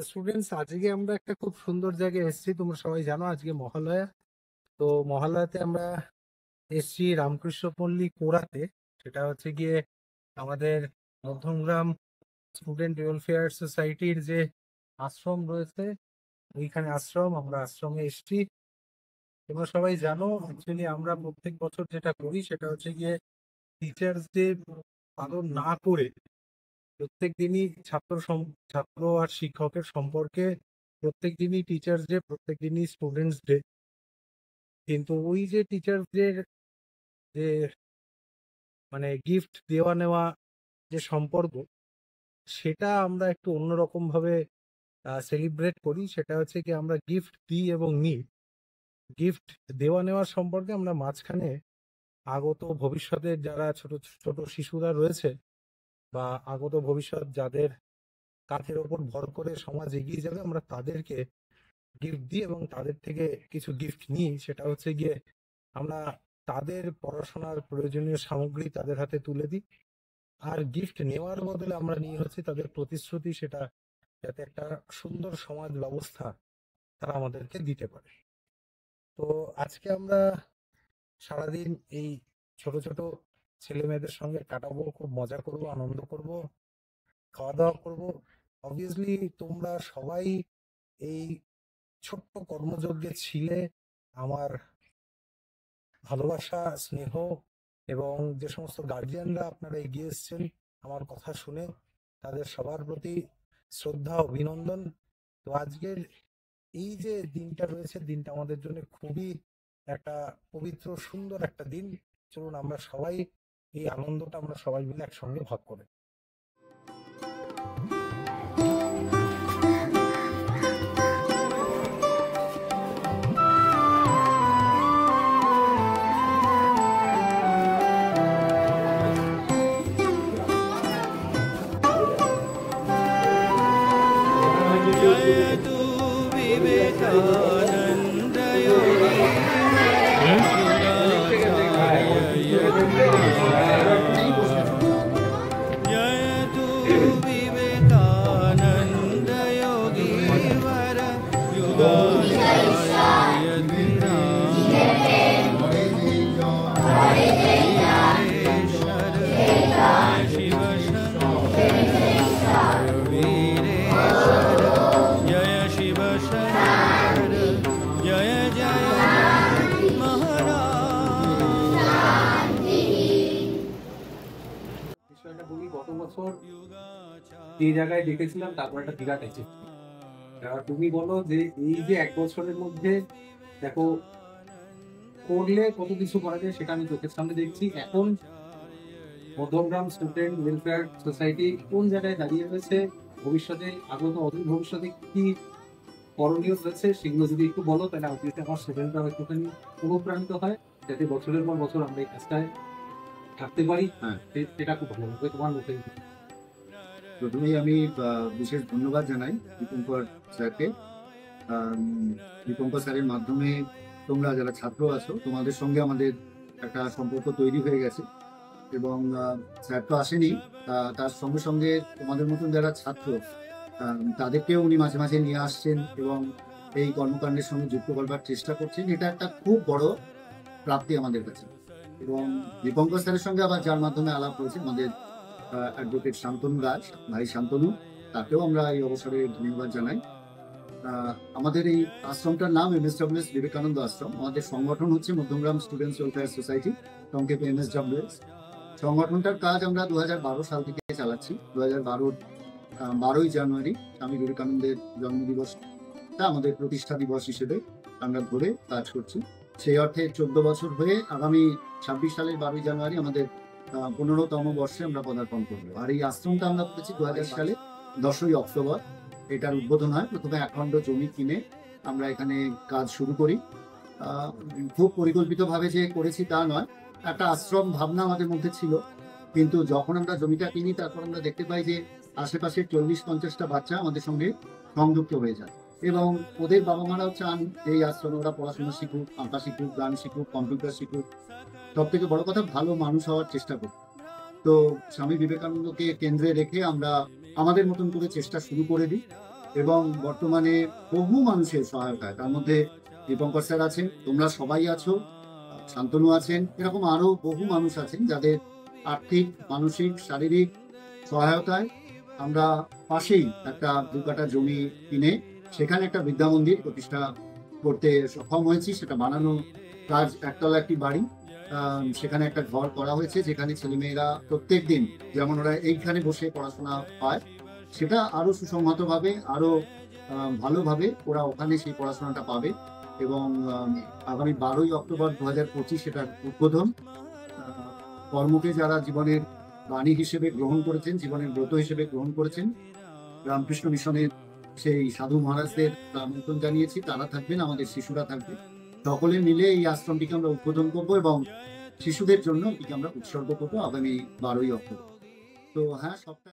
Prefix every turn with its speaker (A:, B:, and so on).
A: Students, আজকে আমরা একটা খুব সুন্দর জায়গায় এসেছি। তোমরা সবাই জানো আজকে মহালয়া। তো মহালয়াতে আমরা এসেছি রামকৃষ্ণ পল্লী কোড়াতে। সেটা হচ্ছে গিয়ে আমাদের মধ্যমগ্রাম স্টুডেন্ট ওয়েলফেয়ার সোসাইটির যে আশ্রম রয়েছে, ওইখানে আমরা আশ্রমে এসেছি। তোমরা সবাই জানো অ্যাকচুয়ালি আমরা প্রত্যেক বছর যেটা করি সেটা হচ্ছে গিয়ে টিচার্স ডে পালন না করে প্রত্যেক দিনই ছাত্র আর শিক্ষকের সম্পর্কে প্রত্যেক দিনই টিচার্স ডে, প্রত্যেক দিনই স্টুডেন্টস ডে। কিন্তু ওই যে টিচার্সদের যে মানে গিফট দেওয়া নেওয়া যে সম্পর্ক, সেটা আমরা একটু অন্যরকম ভাবে সেলিব্রেট করি। সেটা হচ্ছে কি আমরা গিফট দিই এবং নিই। গিফট দেওয়া নেওয়ার সম্পর্কে আমরা মাঝখানে আগত ভবিষ্যতের যারা ছোট ছোট শিশুরা রয়েছে বা আগত ভবিষ্যৎ যাদের কাঁধের ওপর ভর করে সমাজ এগিয়ে যাবে, আমরা তাদেরকে গিফট দিই এবং তাদের থেকে কিছু গিফট নিই। সেটা হচ্ছে গিয়ে আমরা তাদের পড়াশোনার প্রয়োজনীয় সামগ্রী তাদের হাতে তুলে দিই। আর গিফট নেওয়ার বদলে আমরা নিয়ে হচ্ছে তাদের প্রতিশ্রুতি, সেটা যাতে একটা সুন্দর সমাজ ব্যবস্থা তারা আমাদেরকে দিতে পারে। তো আজকে আমরা সারাদিন এই ছোট ছোট ছেলে মেয়েদের সঙ্গে কাটাবো, খুব মজা করব, আনন্দ করব, খাওয়া দাওয়া করবো। অবভিয়াসলি তোমরা সবাই এই ছোট্ট কর্মযজ্ঞে ছিলে। আমার ভালোবাসা, স্নেহ এবং যে সমস্ত গার্জিয়ানরা আপনারা এগিয়ে এসছেন আমার কথা শুনে, তাদের সবার প্রতি শ্রদ্ধা, অভিনন্দন। তো আজকের এই যে দিনটা রয়েছে, দিনটা আমাদের জন্য খুবই একটা পবিত্র, সুন্দর একটা দিন। চলুন আমরা সবাই এই আনন্দটা আমরা সবাই মিলে একসঙ্গে ভাগ করে। বিষয়টা বলি, গত বছর যে জায়গায় দেখেছিলাম তারপর একটা বিরাট অ্যাচিভমেন্ট। তুমি বলো যে এই যে এক বছরের মধ্যে দেখো করলে কত কিছু করা যায়, সেটা আমি চোখের সামনে দেখছি। এখন মধ্যমগ্রাম স্টুডেন্ট ওয়েলফেয়ার সোসাইটি কোন জায়গায় দাঁড়িয়ে রয়েছে, ভবিষ্যতে আগত অদূর ভবিষ্যতে কি করণীয় রয়েছে, সেগুলো যদি একটু বলো তাহলে আমার স্টুডেন্টরা একটুখানি অনুপ্রাণিত হয়, যাতে বছরের পর বছর আমরা এই কাজটায় থাকতে পারি। সেটা খুব ভালো লাগবে। তোমার মুখে
B: প্রথমেই আমি বিশেষ ধন্যবাদ জানাই দীপঙ্কর স্যারকে। দীপঙ্কর স্যারের মাধ্যমে তোমরা যারা ছাত্র আছো, তোমাদের সঙ্গে আমাদের একটা সম্পর্ক তৈরি হয়ে গেছে। এবং স্যার তো আসেনি, তার সঙ্গে সঙ্গে তোমাদের মতন যারা ছাত্র তাদেরকেও উনি মাঝে মাঝে নিয়ে আসছেন এবং এই কর্মকাণ্ডের সঙ্গে যুক্ত করবার চেষ্টা করছেন। এটা একটা খুব বড় প্রাপ্তি আমাদের কাছে। এবং দীপঙ্কর স্যারের সঙ্গে আবার যার মাধ্যমে আলাপ হয়েছে আমাদের অ্যাডভোকেট শান্তনু দাস, ভাই শান্তনু, তাকেও আমরা এই অবসরে ধন্যবাদ জানাই। আমাদের এই আশ্রমটার নাম MSWS বিবেকানন্দ আশ্রম। আমাদের সংগঠন হচ্ছে মধ্যমগ্রাম স্টুডেন্টস ওয়েলফেয়ার সোসাইটি, সংক্ষেপে MSWS। সংগঠনটার কাজ আমরা 2012 সাল থেকে চালাচ্ছি। 2012 12ই জানুয়ারি স্বামী বিবেকানন্দের জন্মদিবসটা আমাদের প্রতিষ্ঠা দিবস হিসেবে আমরা ধরে কাজ করছি। সেই অর্থে 14 বছর হয়ে আগামী 26 সালের 12ই জানুয়ারি আমাদের 15তম বর্ষে আমরা পদার্পণ করবো। আর এই আশ্রমটা আমরা করেছি 2000 সালে 10ই অক্টোবর। এটার উদ্বোধন হয়। প্রথমে একখণ্ড জমি কিনে আমরা এখানে কাজ শুরু করি। খুব পরিকল্পিতভাবে যে করেছি তা নয়, একটা আশ্রম ভাবনা আমাদের মধ্যে ছিল। কিন্তু যখন আমরা জমিটা কিনি তারপর আমরা দেখতে পাই যে আশেপাশে 40-50টা বাচ্চা আমাদের সঙ্গে সংযুক্ত হয়ে যায় এবং ওদের বাবা মারাও চান এই আশ্রমে ওরা পড়াশোনা শিখুক, আঁকা শিখুক, গান শিখুক, কম্পিউটার শিখুক, সব থেকে বড় কথা ভালো মানুষ হওয়ার চেষ্টা করি। তো স্বামী বিবেকানন্দকে কেন্দ্রে রেখে আমরা আমাদের মতন করে চেষ্টা শুরু করে দিই। এবং বর্তমানে বহু মানুষের সহায়তায়, তার মধ্যে দীপঙ্কর স্যার আছেন, তোমরা সবাই আছো, শান্তনু আছেন, এরকম আরো বহু মানুষ আছেন যাদের আর্থিক, মানসিক, শারীরিক সহায়তায় আমরা পাশেই একটা 2 কাঠা জমি কিনে সেখানে একটা বিদ্যা মন্দির প্রতিষ্ঠা করতে সক্ষম হয়েছি। সেটা বানানো কাজ, একতলা একটি বাড়ি, সেখানে একটা ঘর করা হয়েছে যেখানে ছেলেমেয়েরা প্রত্যেক দিন যেমন ওরা এইখানে বসে পড়াশোনা পায়, সেটা আরো সুসংহতভাবে, আরো ভালোভাবে ওরা ওখানে সেই পড়াশোনাটা পাবে। এবং আগামী 12ই অক্টোবর 2025 সেটার উদ্বোধন। কর্মকে যারা জীবনের বাণী হিসেবে গ্রহণ করেছেন, জীবনের ব্রত হিসেবে গ্রহণ করেছেন, রামকৃষ্ণ মিশনের সেই সাধু মহারাজদের আমন্ত্রণ জানিয়েছি, তারা থাকবেন, আমাদের শিশুরা থাকবে। সকলে মিলে এই আশ্রমটিকে আমরা উদ্বোধন করবো এবং শিশুদের জন্য এটিকে আমরা উৎসর্গ করবো আগামী 12ই অক্টোবর। তো হ্যাঁ, সবটা